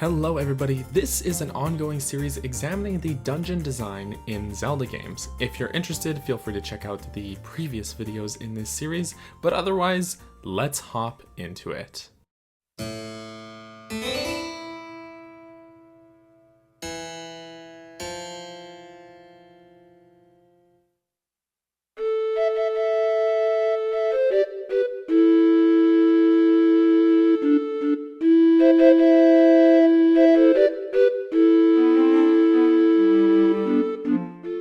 Hello everybody, this is an ongoing series examining the dungeon design in Zelda games. If you're interested, feel free to check out the previous videos in this series, but otherwise, let's hop into it.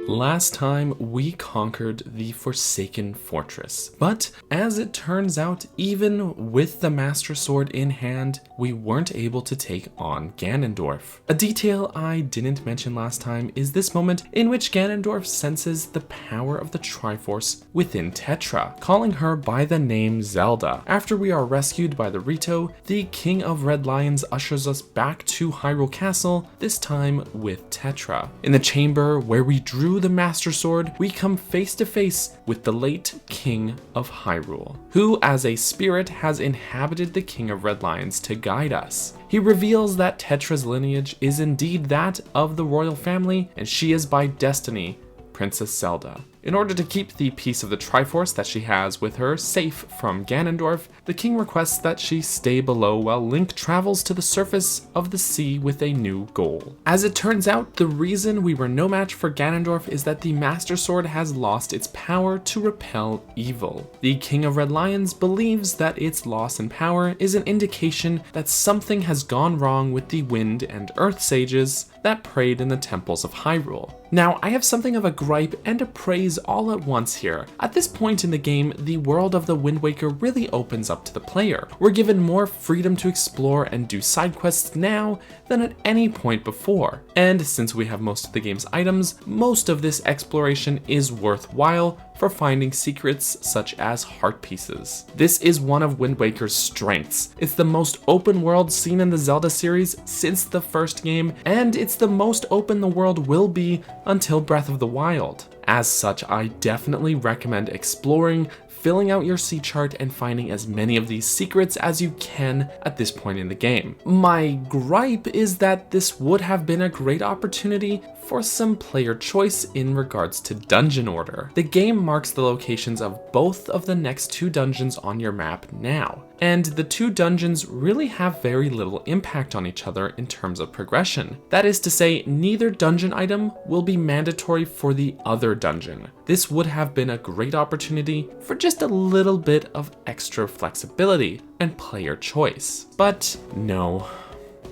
Last time, we conquered the Forsaken Fortress, but as it turns out, even with the Master Sword in hand, we weren't able to take on Ganondorf. A detail I didn't mention last time is this moment in which Ganondorf senses the power of the Triforce within Tetra, calling her by the name Zelda. After we are rescued by the Rito, the King of Red Lions ushers us back to Hyrule Castle, this time with Tetra. In the chamber where we drew the Master Sword, we come face to face with the late King of Hyrule, who as a spirit has inhabited the King of Red Lions to guide us. He reveals that Tetra's lineage is indeed that of the royal family, and she is by destiny Princess Zelda. In order to keep the piece of the Triforce that she has with her safe from Ganondorf, the king requests that she stay below while Link travels to the surface of the sea with a new goal. As it turns out, the reason we were no match for Ganondorf is that the Master Sword has lost its power to repel evil. The King of Red Lions believes that its loss in power is an indication that something has gone wrong with the Wind and Earth sages that prayed in the temples of Hyrule. Now, I have something of a gripe and a praise all at once here. At this point in the game, the world of the Wind Waker really opens up to the player. We're given more freedom to explore and do side quests now than at any point before. And since we have most of the game's items, most of this exploration is worthwhile for finding secrets such as heart pieces. This is one of Wind Waker's strengths. It's the most open world seen in the Zelda series since the first game, and it's the most open the world will be until Breath of the Wild. As such, I definitely recommend exploring, filling out your sea chart, and finding as many of these secrets as you can at this point in the game. My gripe is that this would have been a great opportunity for some player choice in regards to dungeon order. The game marks the locations of both of the next two dungeons on your map now, and the two dungeons really have very little impact on each other in terms of progression. That is to say, neither dungeon item will be mandatory for the other dungeon. This would have been a great opportunity for just a little bit of extra flexibility and player choice. But no.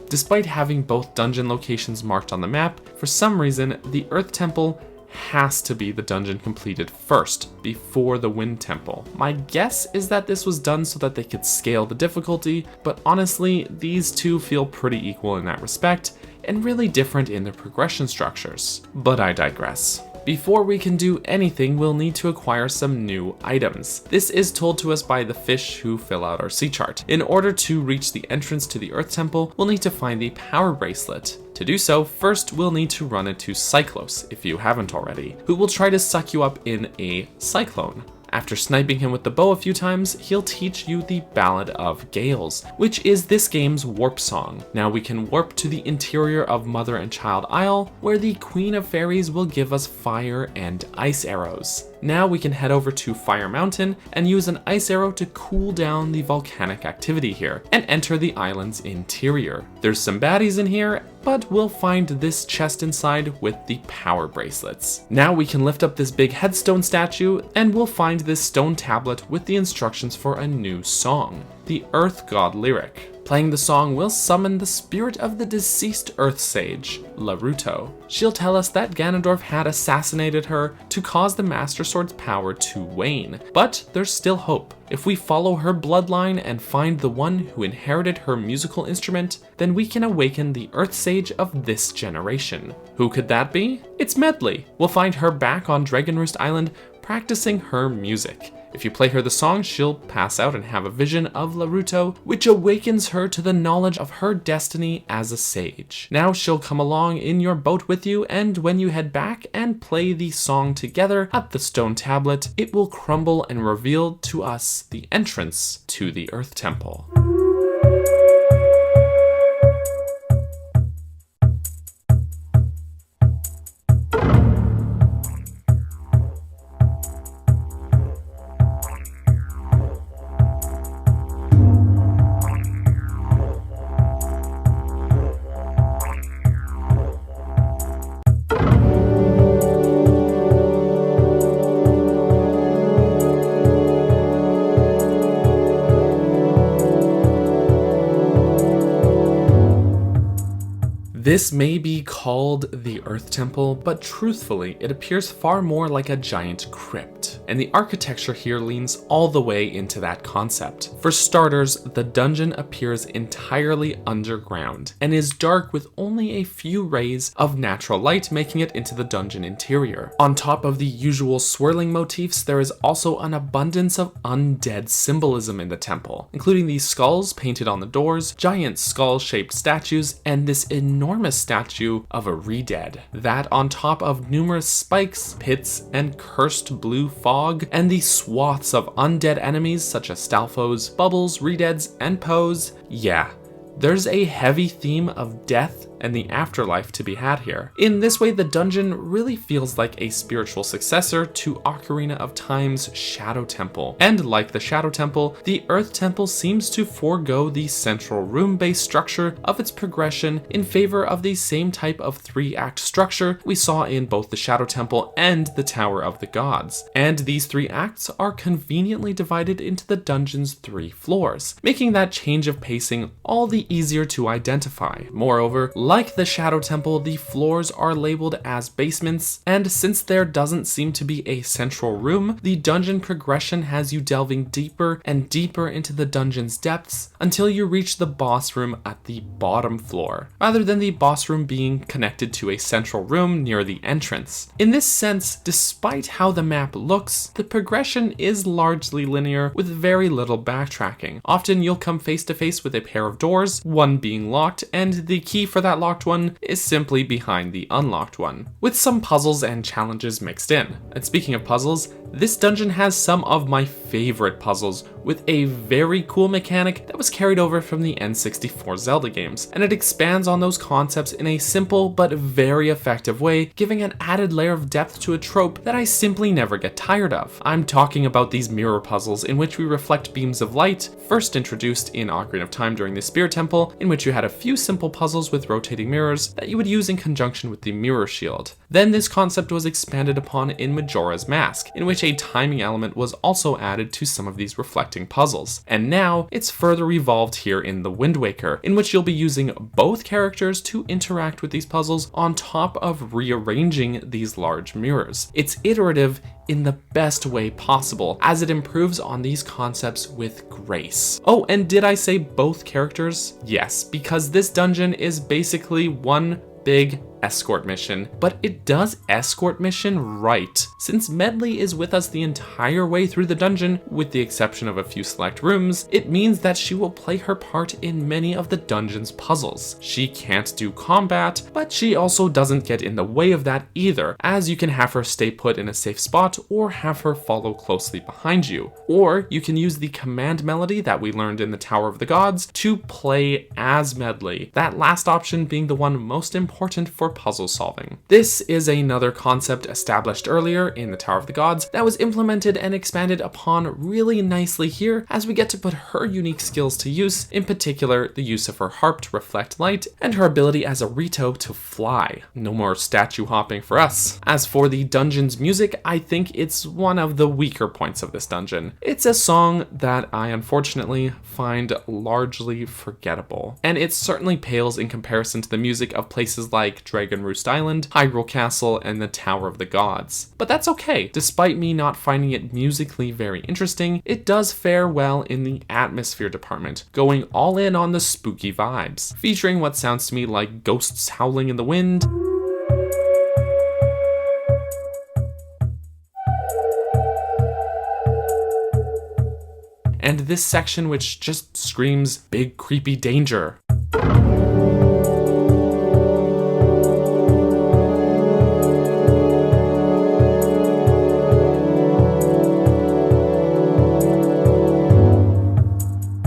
Despite having both dungeon locations marked on the map, for some reason, the Earth Temple has to be the dungeon completed first, before the Wind Temple. My guess is that this was done so that they could scale the difficulty, but honestly, these two feel pretty equal in that respect, and really different in their progression structures. But I digress. Before we can do anything, we'll need to acquire some new items. This is told to us by the fish who fill out our sea chart. In order to reach the entrance to the Earth Temple, we'll need to find the power bracelet. To do so, first we'll need to run into Cyclos, if you haven't already, who will try to suck you up in a cyclone. After sniping him with the bow a few times, he'll teach you the Ballad of Gales, which is this game's warp song. Now we can warp to the interior of Mother and Child Isle, where the Queen of Fairies will give us fire and ice arrows. Now we can head over to Fire Mountain and use an ice arrow to cool down the volcanic activity here, and enter the island's interior. There's some baddies in here, but we'll find this chest inside with the power bracelets. Now we can lift up this big headstone statue, and we'll find this stone tablet with the instructions for a new song, the Earth God lyric. Playing the song will summon the spirit of the deceased Earth Sage, Laruto. She'll tell us that Ganondorf had assassinated her to cause the Master Sword's power to wane, but there's still hope. If we follow her bloodline and find the one who inherited her musical instrument, then we can awaken the Earth Sage of this generation. Who could that be? It's Medley. We'll find her back on Dragon Roost Island practicing her music. If you play her the song, she'll pass out and have a vision of Laruto, which awakens her to the knowledge of her destiny as a sage. Now she'll come along in your boat with you, and when you head back and play the song together at the stone tablet, it will crumble and reveal to us the entrance to the Earth Temple. This may be called the Earth Temple, but truthfully, it appears far more like a giant crypt, and the architecture here leans all the way into that concept. For starters, the dungeon appears entirely underground, and is dark with only a few rays of natural light making it into the dungeon interior. On top of the usual swirling motifs, there is also an abundance of undead symbolism in the temple, including these skulls painted on the doors, giant skull-shaped statues, and this enormous statue of a re-dead. That on top of numerous spikes, pits, and cursed blue fog, and the swaths of undead enemies such as Stalfos, Bubbles, re-deads, and Pose. Yeah, there's a heavy theme of death and the afterlife to be had here. In this way, the dungeon really feels like a spiritual successor to Ocarina of Time's Shadow Temple. And like the Shadow Temple, the Earth Temple seems to forego the central room-based structure of its progression in favor of the same type of 3-act structure we saw in both the Shadow Temple and the Tower of the Gods. And these 3 acts are conveniently divided into the dungeon's 3 floors, making that change of pacing all the easier to identify. Moreover, like the Shadow Temple, the floors are labeled as basements, and since there doesn't seem to be a central room, the dungeon progression has you delving deeper and deeper into the dungeon's depths until you reach the boss room at the bottom floor, rather than the boss room being connected to a central room near the entrance. In this sense, despite how the map looks, the progression is largely linear with very little backtracking. Often you'll come face to face with a pair of doors, one being locked, and the key for that locked one is simply behind the unlocked one, with some puzzles and challenges mixed in. And speaking of puzzles, this dungeon has some of my favorite puzzles, with a very cool mechanic that was carried over from the N64 Zelda games, and it expands on those concepts in a simple but very effective way, giving an added layer of depth to a trope that I simply never get tired of. I'm talking about these mirror puzzles in which we reflect beams of light, first introduced in Ocarina of Time during the Spirit Temple, in which you had a few simple puzzles with rotating mirrors that you would use in conjunction with the mirror shield. Then this concept was expanded upon in Majora's Mask, in which a timing element was also added to some of these reflecting puzzles. And now it's further evolved here in the Wind Waker, in which you'll be using both characters to interact with these puzzles on top of rearranging these large mirrors. It's iterative in the best way possible, as it improves on these concepts with grace. Oh, and did I say both characters? Yes, because this dungeon is basically one big escort mission, but it does escort mission right, since Medley is with us the entire way through the dungeon, with the exception of a few select rooms. It means that she will play her part in many of the dungeon's puzzles. She can't do combat, but she also doesn't get in the way of that either, as you can have her stay put in a safe spot or have her follow closely behind you. Or you can use the command melody that we learned in the Tower of the Gods to play as Medley, that last option being the one most important for puzzle solving. This is another concept established earlier in the Tower of the Gods that was implemented and expanded upon really nicely here, as we get to put her unique skills to use, in particular the use of her harp to reflect light and her ability as a Rito to fly. No more statue hopping for us. As for the dungeon's music, I think it's one of the weaker points of this dungeon. It's a song that I unfortunately find largely forgettable, and it certainly pales in comparison to the music of places like Dragon Roost Island, Hyrule Castle, and the Tower of the Gods. But that's okay. Despite me not finding it musically very interesting, it does fare well in the atmosphere department, going all in on the spooky vibes, featuring what sounds to me like ghosts howling in the wind, and this section which just screams big creepy danger.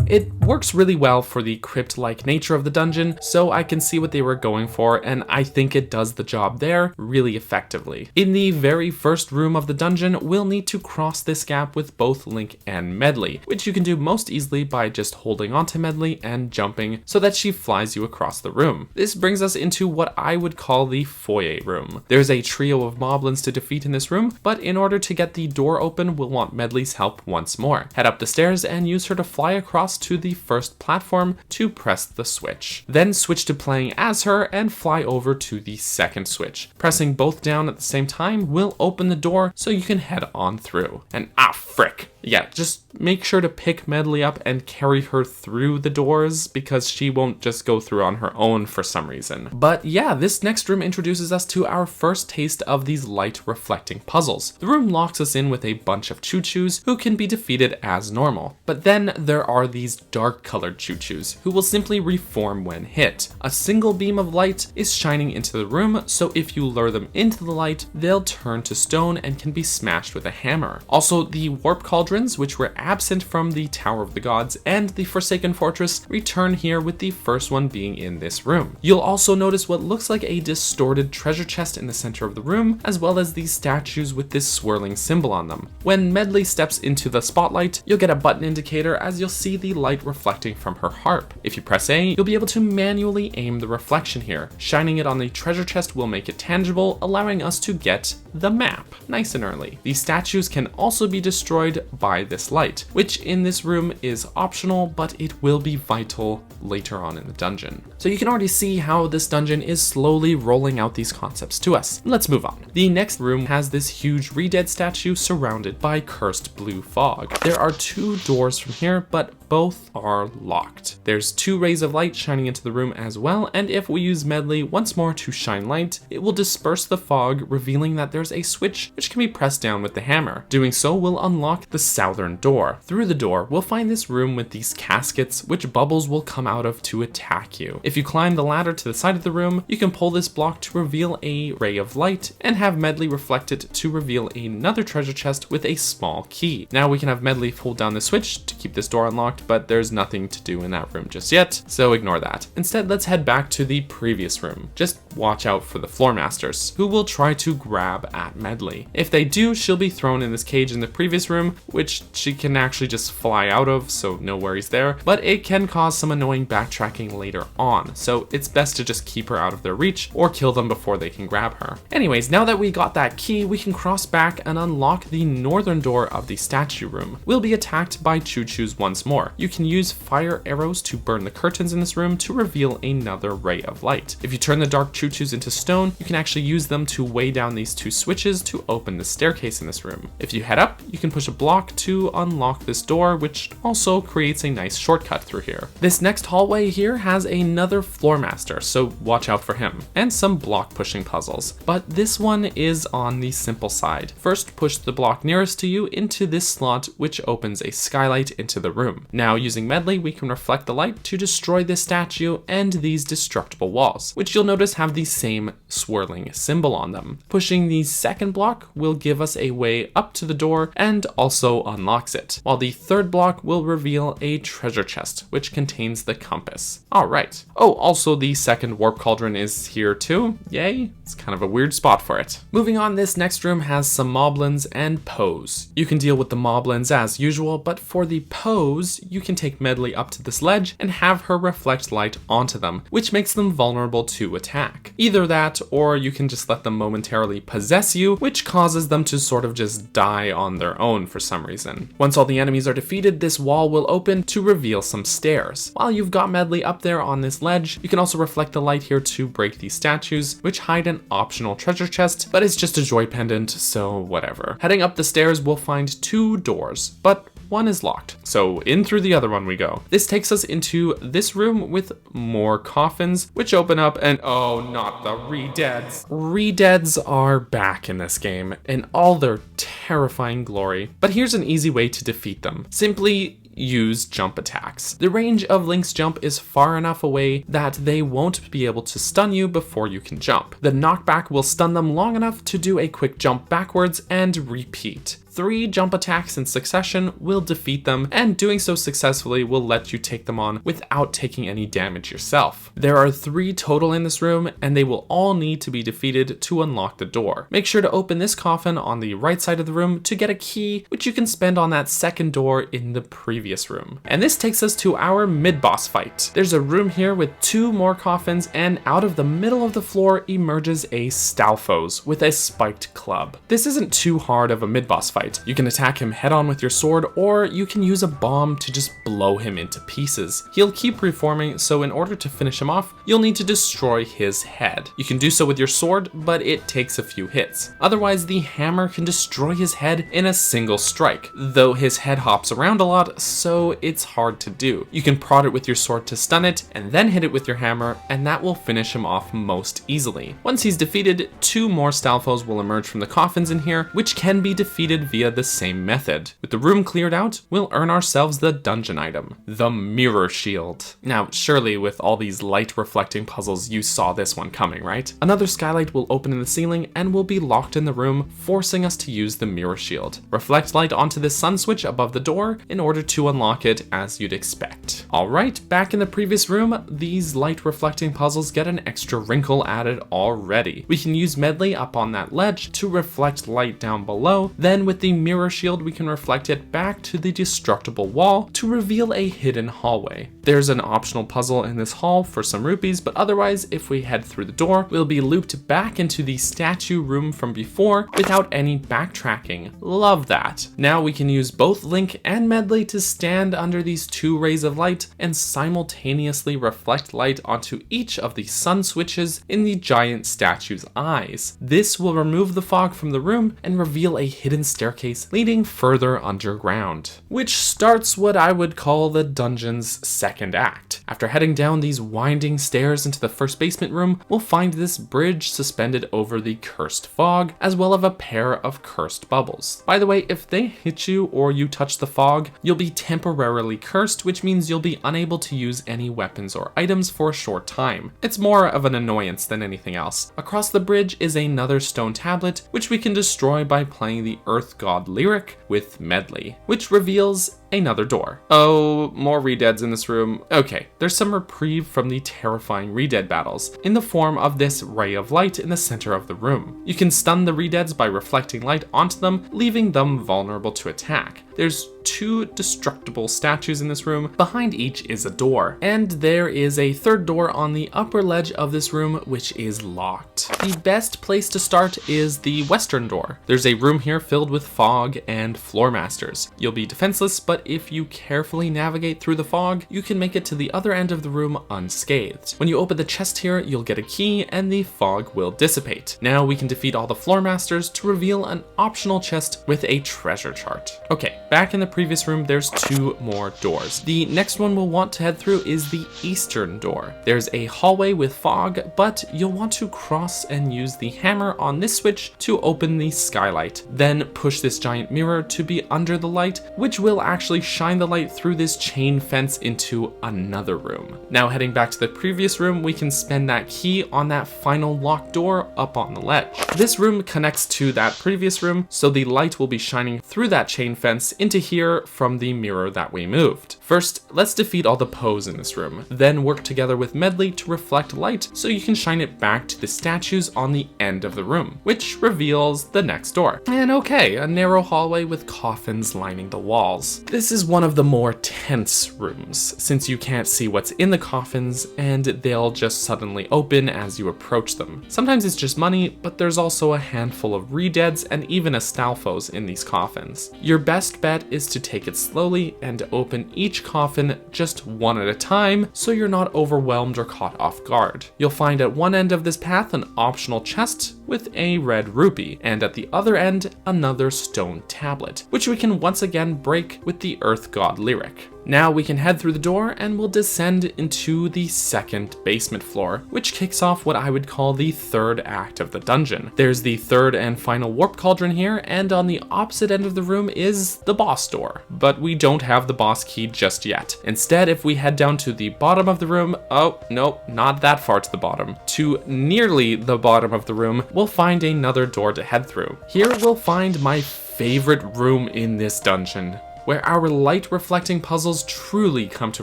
It works really well for the crypt-like nature of the dungeon, so I can see what they were going for, and I think it does the job there really effectively. In the very first room of the dungeon, we'll need to cross this gap with both Link and Medley, which you can do most easily by just holding onto Medley and jumping so that she flies you across the room. This brings us into what I would call the foyer room. There's a trio of moblins to defeat in this room, but in order to get the door open, we'll want Medley's help once more. Head up the stairs and use her to fly across to the first platform to press the switch. Then switch to playing as her and fly over to the second switch. Pressing both down at the same time will open the door so you can head on through. And frick. Yeah, just make sure to pick Medley up and carry her through the doors because she won't just go through on her own for some reason. But yeah, this next room introduces us to our first taste of these light reflecting puzzles. The room locks us in with a bunch of choo-choos who can be defeated as normal. But then there are these dark colored choo-choos who will simply reform when hit. A single beam of light is shining into the room, so if you lure them into the light, they'll turn to stone and can be smashed with a hammer. Also, the warp cauldrons, which were absent from the Tower of the Gods and the Forsaken Fortress, return here, with the first one being in this room. You'll also notice what looks like a distorted treasure chest in the center of the room, as well as these statues with this swirling symbol on them. When Medley steps into the spotlight, you'll get a button indicator as you'll see the light reflecting from her harp. If you press A, you'll be able to manually aim the reflection here. Shining it on the treasure chest will make it tangible, allowing us to get the map nice and early. These statues can also be destroyed by this light, which in this room is optional, but it will be vital later on in the dungeon. So you can already see how this dungeon is slowly rolling out these concepts to us. Let's move on. The next room has this huge Re-Dead statue surrounded by cursed blue fog. There are 2 doors from here, but both are locked. There's 2 rays of light shining into the room as well, and if we use Medley once more to shine light, it will disperse the fog, revealing that there's a switch which can be pressed down with the hammer. Doing so will unlock the southern door. Through the door, we'll find this room with these caskets, which bubbles will come out of to attack you. If you climb the ladder to the side of the room, you can pull this block to reveal a ray of light, and have Medley reflect it to reveal another treasure chest with a small key. Now we can have Medley pull down the switch to keep this door unlocked, but there's nothing to do in that room just yet, so ignore that. Instead, let's head back to the previous room. Just watch out for the floor masters, who will try to grab at Medley. If they do, she'll be thrown in this cage in the previous room, which she can actually just fly out of, so no worries there, but it can cause some annoying backtracking later on, so it's best to just keep her out of their reach or kill them before they can grab her. Anyways, now that we got that key, we can cross back and unlock the northern door of the statue room. We'll be attacked by choo-choos once more. You can use fire arrows to burn the curtains in this room to reveal another ray of light. If you turn the dark choo-choos into stone, you can actually use them to weigh down these 2 switches to open the staircase in this room. If you head up, you can push a block to unlock this door, which also creates a nice shortcut through here. This next hallway here has another floor master, so watch out for him, and some block pushing puzzles, but this one is on the simple side. First, push the block nearest to you into this slot, which opens a skylight into the room. Now, using Medley, we can reflect the light to destroy this statue and these destructible walls, which you'll notice have the same swirling symbol on them. Pushing the second block will give us a way up to the door and also unlocks it, while the third block will reveal a treasure chest, which contains the compass. Alright. Oh, also the second warp cauldron is here too. Yay. It's kind of a weird spot for it. Moving on, this next room has some moblins and pose. You can deal with the moblins as usual, but for the pose, you can take Medley up to this ledge and have her reflect light onto them, which makes them vulnerable to attack. Either that, or you can just let them momentarily possess you, which causes them to sort of just die on their own for some reason. Once all the enemies are defeated, this wall will open to reveal some stairs. While you've got Medley up there on this ledge, you can also reflect the light here to break these statues, which hide an optional treasure chest, but it's just a joy pendant, so whatever. Heading up the stairs, we'll find 2 doors, but one is locked, so in through the other one we go. This takes us into this room with more coffins, which open up and oh, not the Re-Deads. Re-Deads are back in this game in all their terrifying glory, but here's an easy way to defeat them. Simply use jump attacks. The range of Link's jump is far enough away that they won't be able to stun you before you can jump. The knockback will stun them long enough to do a quick jump backwards and repeat. 3 jump attacks in succession will defeat them, and doing so successfully will let you take them on without taking any damage yourself. There are 3 total in this room, and they will all need to be defeated to unlock the door. Make sure to open this coffin on the right side of the room to get a key, which you can spend on that second door in the previous room. And this takes us to our mid-boss fight. There's a room here with 2 more coffins, and out of the middle of the floor emerges a Stalfos with a spiked club. This isn't too hard of a mid-boss fight. fight. You can attack him head on with your sword, or you can use a bomb to just blow him into pieces. He'll keep reforming, so in order to finish him off, you'll need to destroy his head. You can do so with your sword, but it takes a few hits. Otherwise, the hammer can destroy his head in a single strike, though his head hops around a lot, so it's hard to do. You can prod it with your sword to stun it, and then hit it with your hammer, and that will finish him off most easily. Once he's defeated, 2 more Stalfos will emerge from the coffins in here, which can be defeated via the same method. With the room cleared out, we'll earn ourselves the dungeon item, the Mirror Shield. Now, surely with all these light reflecting puzzles, you saw this one coming, right? Another skylight will open in the ceiling and will be locked in the room, forcing us to use the Mirror Shield. Reflect light onto this sun switch above the door in order to unlock it, as you'd expect. Alright, back in the previous room, these light reflecting puzzles get an extra wrinkle added already. We can use Medley up on that ledge to reflect light down below, then with the Mirror Shield we can reflect it back to the destructible wall to reveal a hidden hallway. There's an optional puzzle in this hall for some rupees, but otherwise if we head through the door, we'll be looped back into the statue room from before without any backtracking. Love that. Now we can use both Link and Medley to stand under these 2 rays of light and simultaneously reflect light onto each of the sun switches in the giant statue's eyes. This will remove the fog from the room and reveal a hidden staircase leading further underground, which starts what I would call the dungeon's second act. After heading down these winding stairs into the first basement room, we'll find this bridge suspended over the cursed fog, as well as a pair of cursed bubbles. By the way, if they hit you or you touch the fog, you'll be temporarily cursed, which means you'll be unable to use any weapons or items for a short time. It's more of an annoyance than anything else. Across the bridge is another stone tablet, which we can destroy by playing the Earth God lyric with Medley, which reveals another door. Oh, more redeads in this room. Okay, there's some reprieve from the terrifying redead battles in the form of this ray of light in the center of the room. You can stun the redeads by reflecting light onto them, leaving them vulnerable to attack. There's 2 destructible statues in this room. Behind each is a door, and there is a third door on the upper ledge of this room, which is locked. The best place to start is the western door. There's a room here filled with fog and floor masters. You'll be defenseless, but if you carefully navigate through the fog, you can make it to the other end of the room unscathed. When you open the chest here, you'll get a key and the fog will dissipate. Now we can defeat all the floor masters to reveal an optional chest with a treasure chart. Okay, back in the previous room, there's 2 more doors. The next one we'll want to head through is the eastern door. There's a hallway with fog, but you'll want to cross and use the hammer on this switch to open the skylight. Then push this giant mirror to be under the light, which will actually shine the light through this chain fence into another room. Now heading back to the previous room, we can spend that key on that final locked door up on the ledge. This room connects to that previous room, so the light will be shining through that chain fence into here from the mirror that we moved. First, let's defeat all the Poes in this room, then work together with Medley to reflect light so you can shine it back to the statues on the end of the room, which reveals the next door. And okay, a narrow hallway with coffins lining the walls. This is one of the more tense rooms, since you can't see what's in the coffins and they'll just suddenly open as you approach them. Sometimes it's just money, but there's also a handful of redeads and even a Stalfos in these coffins. Your best bet is to take it slowly and open each coffin just one at a time so you're not overwhelmed or caught off guard. You'll find at one end of this path an optional chest with a red rupee, and at the other end another stone tablet, which we can once again break with the Earth God lyric. Now we can head through the door and we'll descend into the second basement floor, which kicks off what I would call the third act of the dungeon. There's the third and final warp cauldron here, and on the opposite end of the room is the boss door. But we don't have the boss key just yet. Instead, if we head down to the bottom of the room, oh, nope, not that far to the bottom, to nearly the bottom of the room, we'll find another door to head through. Here we'll find my favorite room in this dungeon, where our light reflecting puzzles truly come to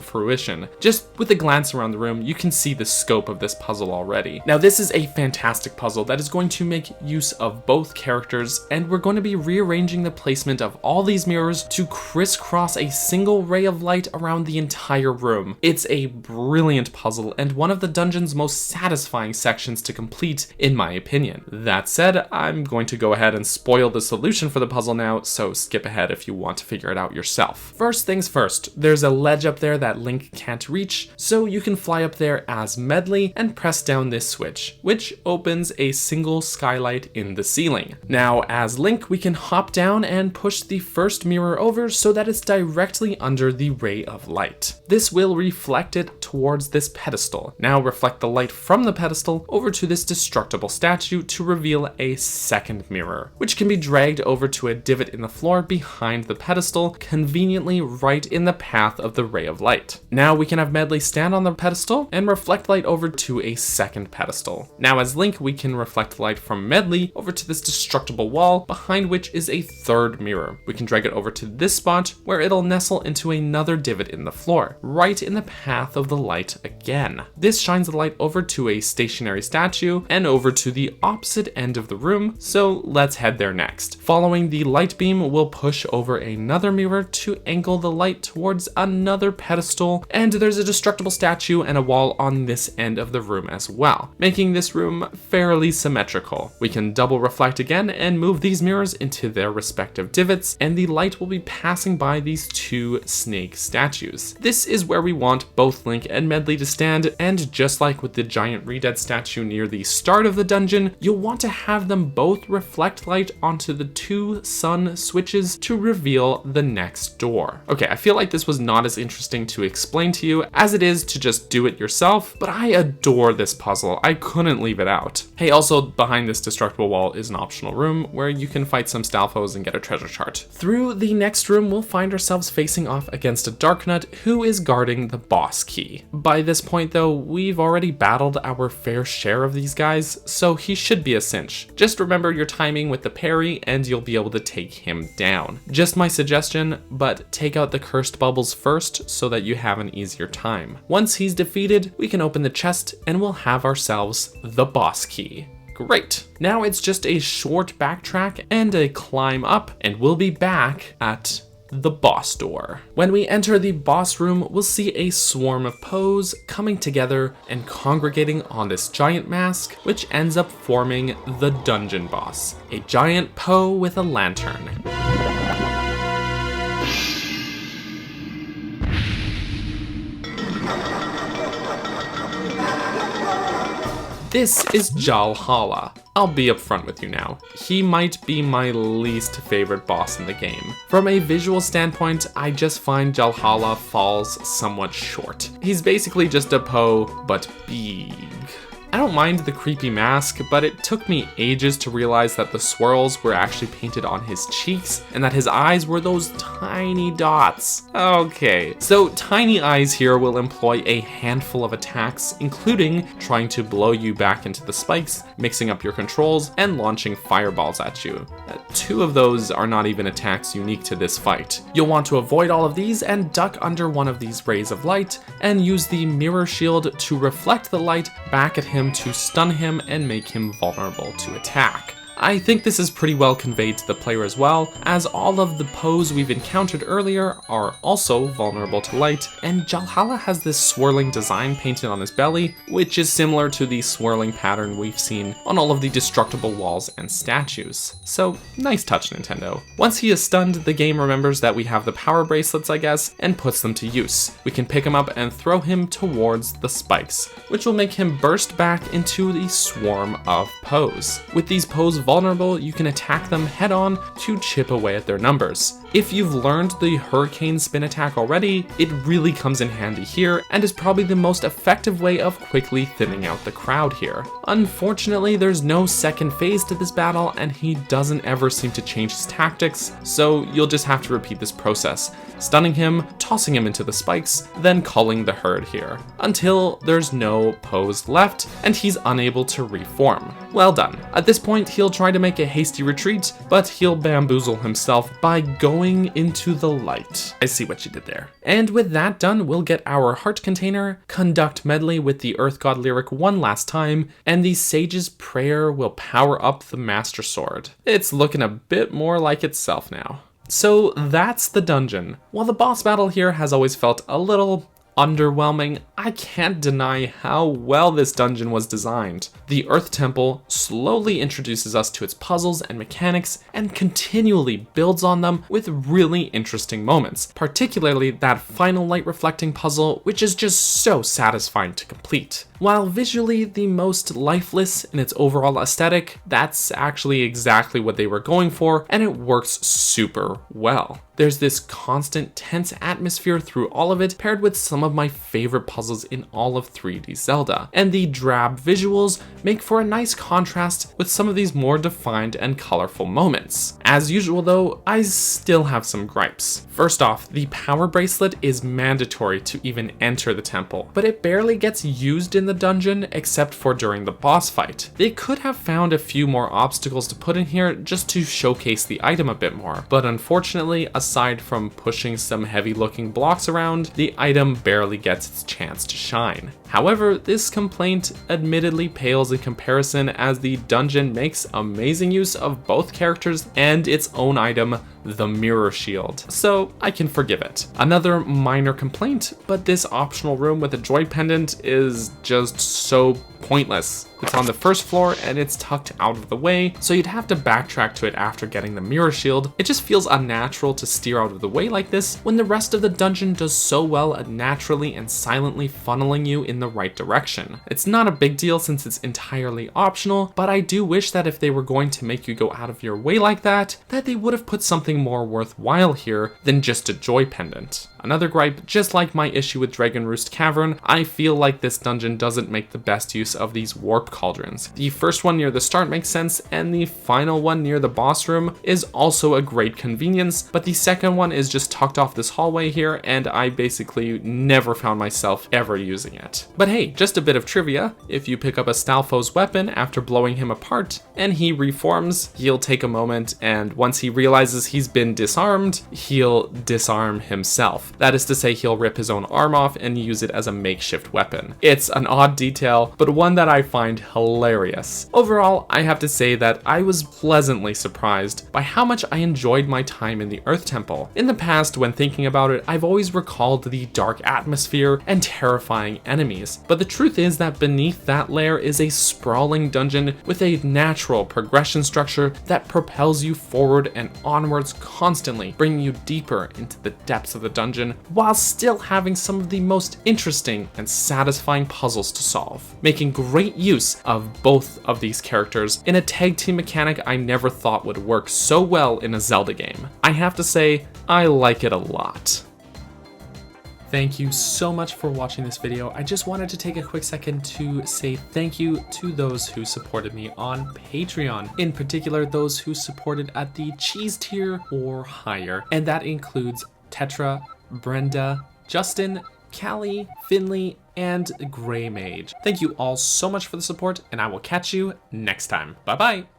fruition. Just with a glance around the room, you can see the scope of this puzzle already. Now this is a fantastic puzzle that is going to make use of both characters, and we're going to be rearranging the placement of all these mirrors to crisscross a single ray of light around the entire room. It's a brilliant puzzle and one of the dungeon's most satisfying sections to complete, in my opinion. That said, I'm going to go ahead and spoil the solution for the puzzle now, so skip ahead if you want to figure it out yourself. First things first, there's a ledge up there that Link can't reach, so you can fly up there as Medley and press down this switch, which opens a single skylight in the ceiling. Now, as Link, we can hop down and push the first mirror over so that it's directly under the ray of light. This will reflect it towards this pedestal. Now reflect the light from the pedestal over to this destructible statue to reveal a second mirror, which can be dragged over to a divot in the floor behind the pedestal, conveniently right in the path of the ray of light. Now we can have Medley stand on the pedestal and reflect light over to a second pedestal. Now as Link, we can reflect light from Medley over to this destructible wall, behind which is a third mirror. We can drag it over to this spot where it'll nestle into another divot in the floor, right in the path of the light again. This shines the light over to a stationary statue and over to the opposite end of the room, so let's head there next. Following the light beam, we'll push over another mirror to angle the light towards another pedestal, and there's a destructible statue and a wall on this end of the room as well, making this room fairly symmetrical. We can double reflect again and move these mirrors into their respective divots, and the light will be passing by these two snake statues. This is where we want both Link and Medley to stand, and just like with the giant Redead statue near the start of the dungeon, you'll want to have them both reflect light onto the two sun switches to reveal the next door. Okay, I feel like this was not as interesting to explain to you as it is to just do it yourself, but I adore this puzzle. I couldn't leave it out. Hey, also behind this destructible wall is an optional room where you can fight some Stalfos and get a treasure chart. Through the next room, we'll find ourselves facing off against a Darknut who is guarding the boss key. By this point though, we've already battled our fair share of these guys, so he should be a cinch. Just remember your timing with the parry and you'll be able to take him down. Just my suggestion, but take out the cursed bubbles first so that you have an easier time. Once he's defeated, we can open the chest and we'll have ourselves the boss key. Great. Now it's just a short backtrack and a climb up, and we'll be back at the boss door. When we enter the boss room, we'll see a swarm of Poes coming together and congregating on this giant mask, which ends up forming the dungeon boss, a giant Poe with a lantern. This is Jalhala. I'll be upfront with you now. He might be my least favorite boss in the game. From a visual standpoint, I just find Jalhala falls somewhat short. He's basically just a Poe, but big. I don't mind the creepy mask, but it took me ages to realize that the swirls were actually painted on his cheeks and that his eyes were those tiny dots. Okay, so Tiny Eyes here will employ a handful of attacks, including trying to blow you back into the spikes, mixing up your controls, and launching fireballs at you. Two of those are not even attacks unique to this fight. You'll want to avoid all of these and duck under one of these rays of light and use the mirror shield to reflect the light back at him to stun him and make him vulnerable to attack. I think this is pretty well conveyed to the player as well, as all of the Poes we've encountered earlier are also vulnerable to light, and Jalhala has this swirling design painted on his belly, which is similar to the swirling pattern we've seen on all of the destructible walls and statues. So, nice touch, Nintendo. Once he is stunned, the game remembers that we have the power bracelets, I guess, and puts them to use. We can pick him up and throw him towards the spikes, which will make him burst back into the swarm of Poes. With these Poes vulnerable, you can attack them head on to chip away at their numbers. If you've learned the hurricane spin attack already, it really comes in handy here and is probably the most effective way of quickly thinning out the crowd here. Unfortunately, there's no second phase to this battle and he doesn't ever seem to change his tactics, so you'll just have to repeat this process, stunning him, tossing him into the spikes, then culling the herd here, until there's no Poes left and he's unable to reform. Well done. At this point, he'll try to make a hasty retreat, but he'll bamboozle himself by going into the light. I see what you did there. And with that done, we'll get our heart container, conduct medley with the Earth God lyric one last time, and the Sage's Prayer will power up the Master Sword. It's looking a bit more like itself now. So that's the dungeon. While the boss battle here has always felt a little underwhelming, I can't deny how well this dungeon was designed. The Earth Temple slowly introduces us to its puzzles and mechanics and continually builds on them with really interesting moments, particularly that final light reflecting puzzle, which is just so satisfying to complete. While visually the most lifeless in its overall aesthetic, that's actually exactly what they were going for, and it works super well. There's this constant tense atmosphere through all of it, paired with some of my favorite puzzles in all of 3D Zelda, and the drab visuals make for a nice contrast with some of these more defined and colorful moments. As usual though, I still have some gripes. First off, the power bracelet is mandatory to even enter the temple, but it barely gets used in the dungeon except for during the boss fight. They could have found a few more obstacles to put in here just to showcase the item a bit more, but unfortunately, aside from pushing some heavy looking blocks around, the item barely gets its chance to shine. However, this complaint admittedly pales in comparison as the dungeon makes amazing use of both characters and its own item, the mirror shield, so I can forgive it. Another minor complaint, but this optional room with a joy pendant is just so pointless. It's on the first floor and it's tucked out of the way, so you'd have to backtrack to it after getting the mirror shield. It just feels unnatural to steer out of the way like this when the rest of the dungeon does so well at naturally and silently funneling you in the right direction. It's not a big deal since it's entirely optional, but I do wish that if they were going to make you go out of your way like that they would have put something more worthwhile here than just a joy pendant. Another gripe, just like my issue with Dragon Roost Cavern, I feel like this dungeon doesn't make the best use of these warp cauldrons. The first one near the start makes sense, and the final one near the boss room is also a great convenience, but the second one is just tucked off this hallway here, and I basically never found myself ever using it. But hey, just a bit of trivia, if you pick up a Stalfo's weapon after blowing him apart, and he reforms, he'll take a moment, and once he realizes he's been disarmed, he'll disarm himself. That is to say, he'll rip his own arm off and use it as a makeshift weapon. It's an odd detail, but one that I find hilarious. Overall, I have to say that I was pleasantly surprised by how much I enjoyed my time in the Earth Temple. In the past, when thinking about it, I've always recalled the dark atmosphere and terrifying enemies, but the truth is that beneath that layer is a sprawling dungeon with a natural progression structure that propels you forward and onwards constantly, bringing you deeper into the depths of the dungeon while still having some of the most interesting and satisfying puzzles to solve, making great use of both of these characters in a tag team mechanic I never thought would work so well in a Zelda game. I have to say, I like it a lot. Thank you so much for watching this video. I just wanted to take a quick second to say thank you to those who supported me on Patreon. In particular, those who supported at the cheese tier or higher. And that includes Tetra, Brenda, Justin, Callie, Finley, and Grey Mage. Thank you all so much for the support, and I will catch you next time. Bye bye!